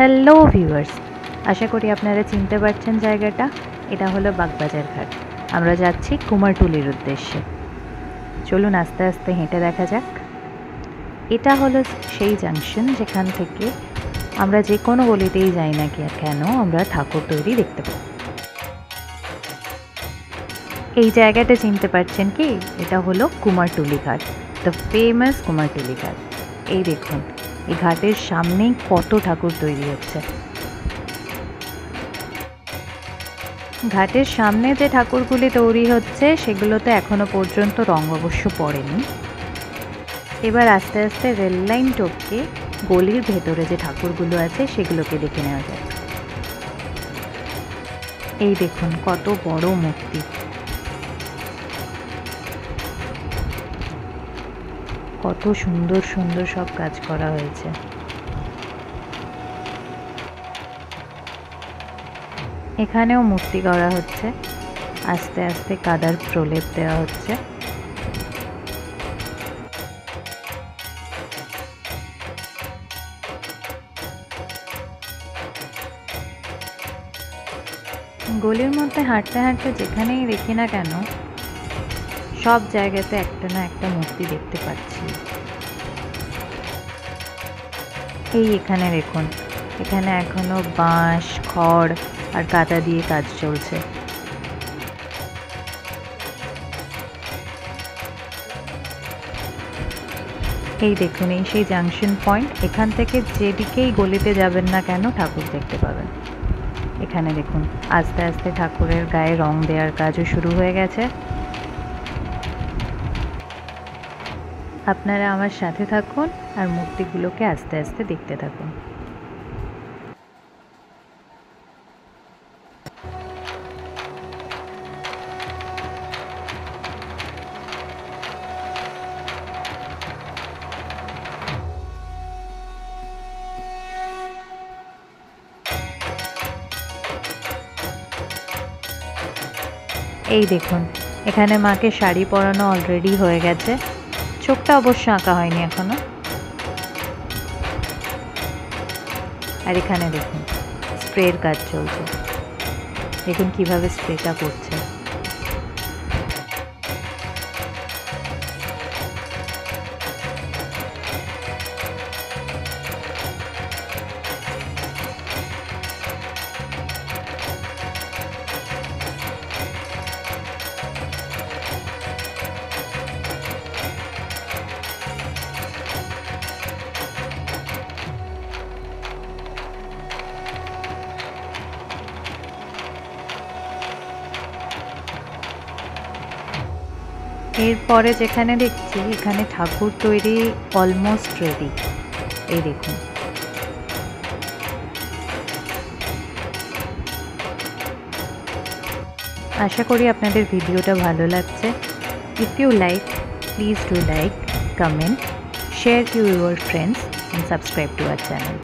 Hello viewers, আশা করি আপনারা চিনতে পারছেন জায়গাটা। এটা হলো বাগবাজার ঘাট। আমরা যাচ্ছি কুমারটুলির উদ্দেশ্যে। চলুন আস্তে আস্তে হেঁটে দেখা যাক। এটা হলো সেই জাংশন যেখান থেকে আমরা যে কোনো গলিতেই যাই না কেন আমরা ঠাকুর তৈরি দেখতে পাই। এই জায়গাটা চিনতে পারছেন কি? এটা হলো কুমারটুলি ঘাট, দ্য ফেমাস কুমারটুলি ঘাট। এই দেখুন, এই ঘাটের সামনেই কত ঠাকুর তৈরি হচ্ছে। ঘাটের সামনে যে ঠাকুরগুলি তৈরি হচ্ছে সেগুলোতে এখনো পর্যন্ত রং অবশ্য পড়েনি। এবার আস্তে আস্তে রেল লাইন টপকে গলির ভেতরে যে ঠাকুরগুলো আছে সেগুলোকে দেখে নেওয়া যায়। এই দেখুন কত বড় মূর্তি, কত সুন্দর সুন্দর সব কাজ করা হয়েছে। এখানেও মূর্তি করা হচ্ছে, আস্তে আস্তে কাদার প্রলেপ দেওয়া হচ্ছে। গলির মধ্যে হাঁটতে হাঁটতে যেখানেই দেখি না কেন সব জায়গাতে একটা না একটা মূর্তি দেখতে পাচ্ছি। এই এখানে দেখুন, এখানে এখনো বাঁশ, খড় আর কাদা দিয়ে কাজ চলছে। এই দেখুন, এই সেই জাংশন পয়েন্ট। এখান থেকে যেদিকেই গলিতে যাবেন না কেন ঠাকুর দেখতে পাবেন। এখানে দেখুন আস্তে আস্তে ঠাকুরের গায়ে রং দেওয়ার কাজও শুরু হয়ে গেছে। আপনারা আমার সাথে থাকুন আর মূর্তিগুলোকে আস্তে আস্তে দেখতে থাকুন। এই দেখুন, এখানে মাকে শাড়ি পরানো অলরেডি হয়ে গেছে, চোখটা অবশ্য আঁকা হয়নি এখনো। আর এখানে দেখুন স্প্রের কাজ চলছে, দেখুন কিভাবে স্প্রেটা করছে। এরপরে যেখানে দেখছি এখানে ঠাকুর তৈরি অলমোস্ট রেডি। এই দেখুন, আশা করি আপনাদের ভিডিওটা ভালো লাগছে। If you like, please do like, comment, share to your friends and subscribe to our channel.